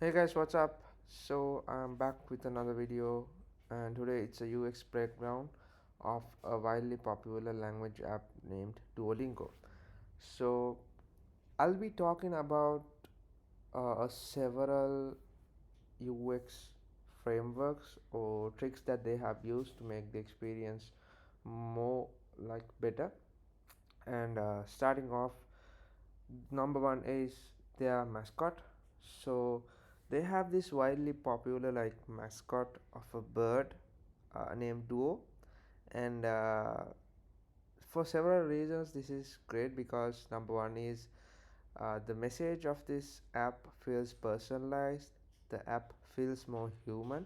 Hey guys, what's up? So I'm back with another video, and today it's a UX breakdown of a widely popular language app named Duolingo. So I'll be talking about several UX frameworks or tricks that they have used to make the experience more like better. And starting off, number one is their mascot. So they have this widely popular like mascot of a bird named Duo, and for several reasons this is great because number one is the message of this app feels personalized, the app feels more human,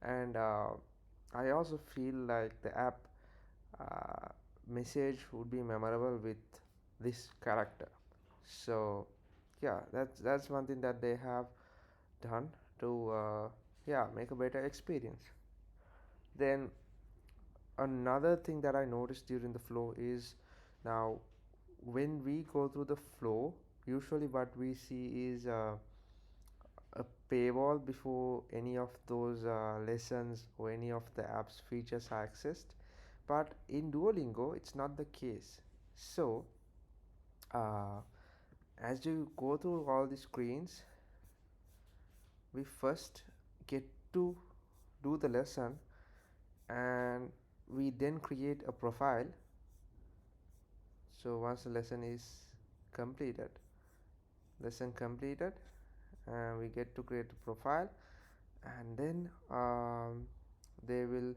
and I also feel like the app uh, message would be memorable with this character. So yeah, that's one thing that they have done to yeah, make a better experience. Then another thing that I noticed during the flow is, now when we go through the flow, usually what we see is a paywall before any of those lessons or any of the app's features are accessed. But in Duolingo it's not the case. So uh, as you go through all the screens, we first get to do the lesson, and we then create a profile. So once the lesson completed, and we get to create a profile, and then they will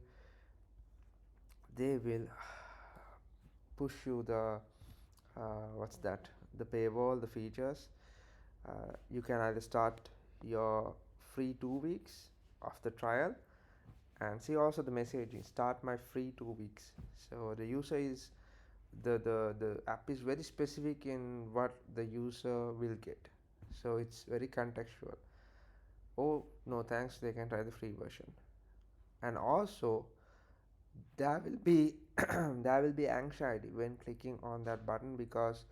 they will push you the what's that, the paywall, the features. You can either start your free 2 weeks of the trial, and see also the messaging, start my free 2 weeks. So the user is the app is very specific in what the user will get, so it's very contextual. Oh no thanks, they can try the free version. And also there will be there will be anxiety when clicking on that button, because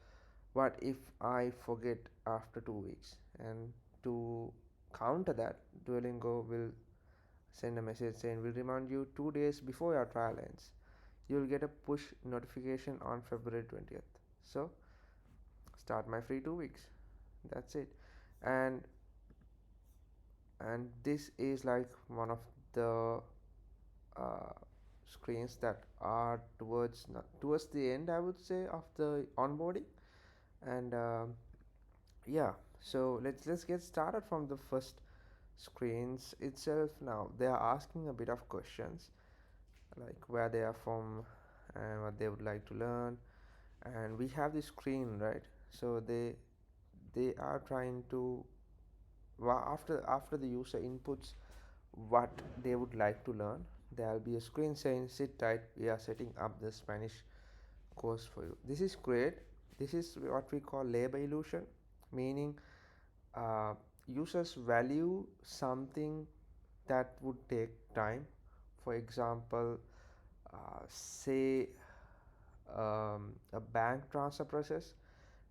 what if I forget after 2 weeks? And to counter that, Duolingo will send a message saying, we'll remind you 2 days before your trial ends. You'll get a push notification on February 20th. So start my free 2 weeks. That's it. And this is like one of the uh, screens that are towards the end, I would say, of the onboarding. And yeah, so let's get started from the first screens itself. Now they are asking a bit of questions like where they are from and what they would like to learn, and we have the screen, right? So they are trying to, after the user inputs what they would like to learn, there will be a screen saying sit tight, we are setting up the Spanish course for you. This is great. This is what we call labor illusion, meaning uh, users value something that would take time. For example, say a bank transfer process.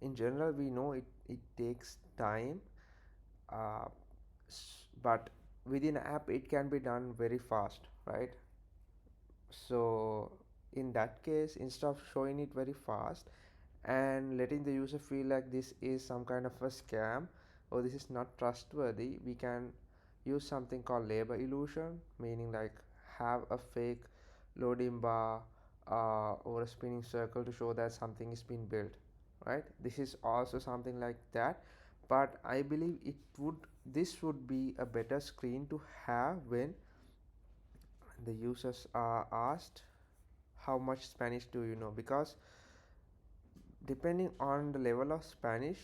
In general, we know it takes time, uh, but within an app it can be done very fast, right? So in that case, instead of showing it very fast and letting the user feel like this is some kind of a scam or this is not trustworthy, we can use something called labor illusion, meaning like have a fake loading bar or a spinning circle to show that something is being built, right? This is also something like that, but I believe this would be a better screen to have when the users are asked how much Spanish do you know, because depending on the level of Spanish,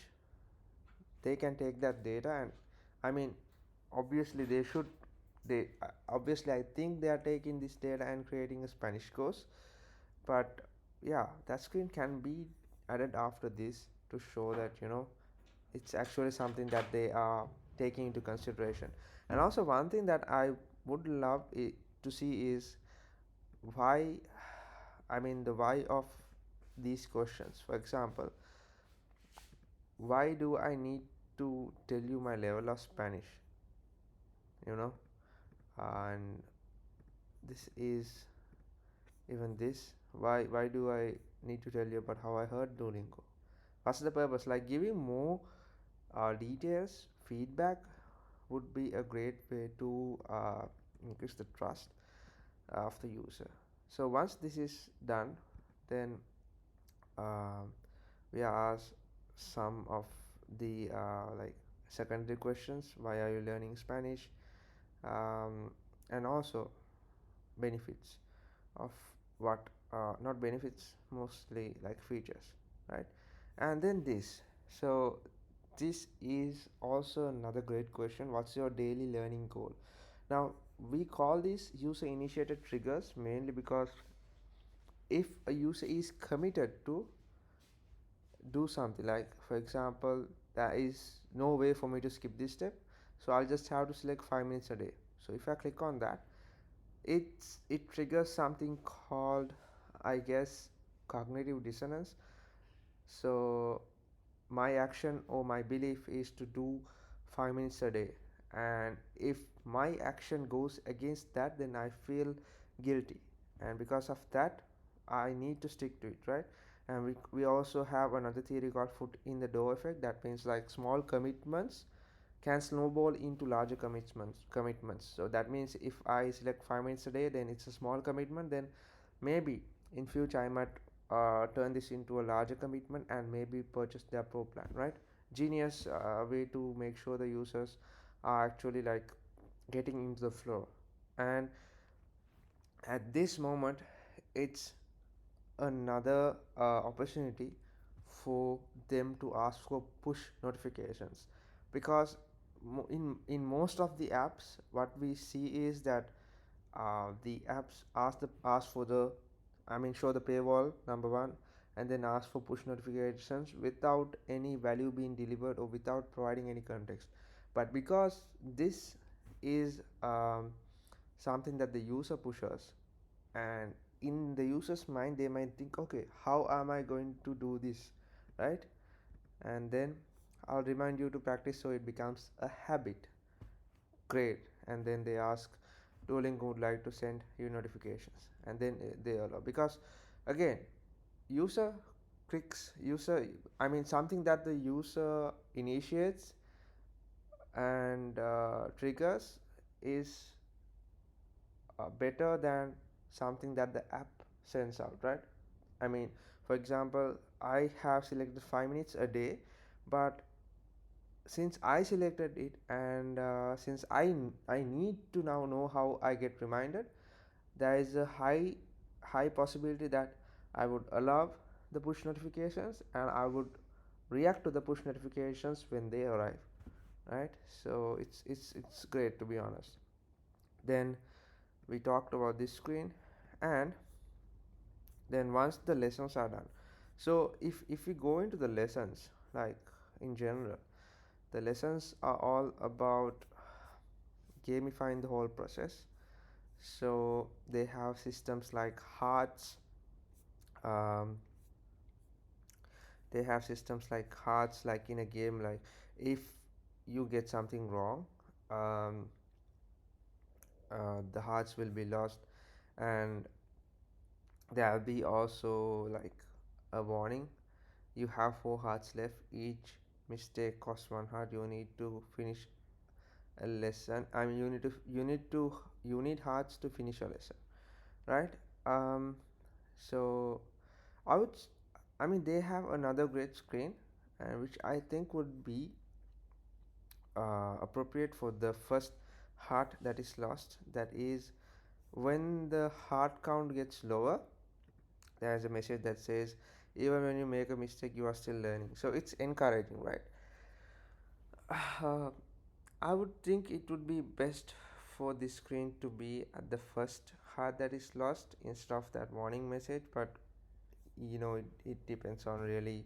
they can take that data. And I mean, obviously they obviously I think they are taking this data and creating a Spanish course. But yeah, that screen can be added after this to show that it's actually something that they are taking into consideration. And also one thing that I would love to see is why, I mean the why of these questions. For example, why do I need to tell you my level of Spanish? you know. And this is even this. Why do I need to tell you about how I heard Duolingo? What's the purpose? Like giving more details, feedback would be a great way to increase the trust of the user. So once this is done, then um, we ask some of the like secondary questions. Why are you learning Spanish? And also benefits of what, not benefits, mostly like features, right? And then this. So this is also another great question. What's your daily learning goal? Now we call these user initiated triggers mainly because if a user is committed to do something, like for example, there is no way for me to skip this step, so I'll just have to select 5 minutes a day. So if I click on that, it triggers something called, I guess, cognitive dissonance. So my action or my belief is to do 5 minutes a day, and if my action goes against that, then I feel guilty, and because of that I need to stick to it, right? And we also have another theory called foot in the door effect. That means like small commitments can snowball into larger commitments. So that means if I select 5 minutes a day, then it's a small commitment, then maybe in future I might turn this into a larger commitment and maybe purchase their pro plan, right? Genius way to make sure the users are actually like getting into the flow. And at this moment, it's another opportunity for them to ask for push notifications, because in most of the apps what we see is that the apps ask for the, I mean, show the paywall number one, and then ask for push notifications without any value being delivered or without providing any context. But because this is something that the user pushes, and in the user's mind they might think, okay, how am I going to do this, right? And then I'll remind you to practice so it becomes a habit. Great. And then they ask, Duolingo would like to send you notifications, and then they allow, because again, user user, I mean, something that the user initiates and triggers is better than something that the app sends out, right? I mean, for example, I have selected 5 minutes a day, but since I selected it, and since I need to now know how I get reminded, there is a high possibility that I would allow the push notifications and I would react to the push notifications when they arrive, right? So it's great, to be honest. Then we talked about this screen, and then once the lessons are done, so if we go into the lessons, like in general, the lessons are all about gamifying the whole process. So they have systems like hearts, um, they have systems like hearts, like in a game, like if you get something wrong, um, the hearts will be lost, and there will be also like a warning. You have 4 hearts left, each mistake costs 1 heart. You need to finish a lesson. I mean, you need hearts to finish a lesson, right? So I would s- I mean, they have another great screen, and which I think would be appropriate for the first heart that is lost. That is, when the heart count gets lower, there is a message that says, even when you make a mistake, you are still learning. So it's encouraging, right? uh, I would think it would be best for the screen to be at the first heart that is lost instead of that warning message, but it depends on really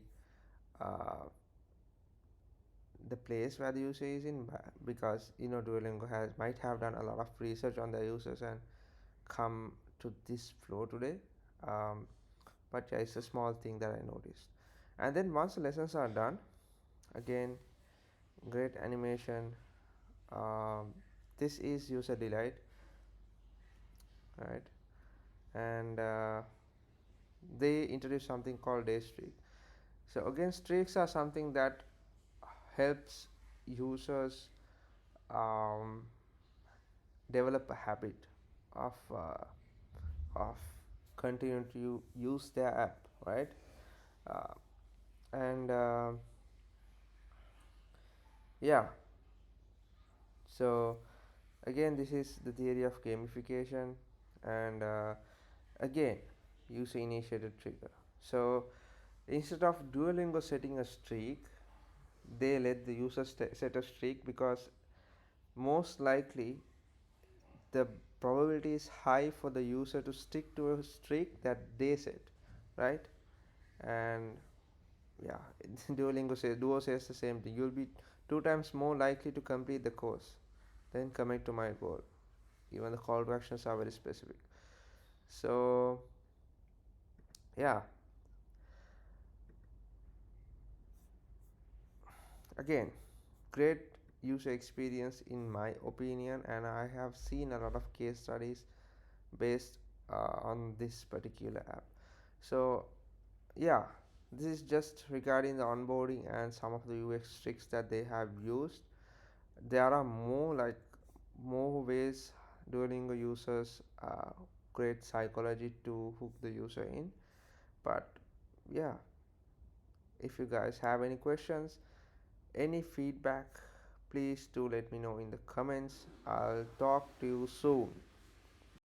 uh, the place where the user is in, because Duolingo has might have done a lot of research on the users and come to this flow today. um, but yeah, it's a small thing that I noticed. And then once the lessons are done, again, great animation, um, this is user delight, right? And they introduce something called day streak. So again, streaks are something that helps users um, develop a habit of of continuing to use their app, right? uh, and Yeah, so again, this is the theory of gamification. And again, user initiated trigger. So instead of Duolingo setting a streak, they let the user set a streak, because most likely the probability is high for the user to stick to a streak that they set, right? And yeah, Duo says the same thing. You'll be two times more likely to complete the course than commit to my goal. Even the call to actions are very specific. So yeah, again, great user experience in my opinion, and I have seen a lot of case studies based on this particular app. So yeah, this is just regarding the onboarding and some of the UX tricks that they have used. There are more ways Duolingo users create psychology to hook the user in. But yeah, if you guys have any questions, any feedback, please do let me know in the comments. I'll talk to you soon.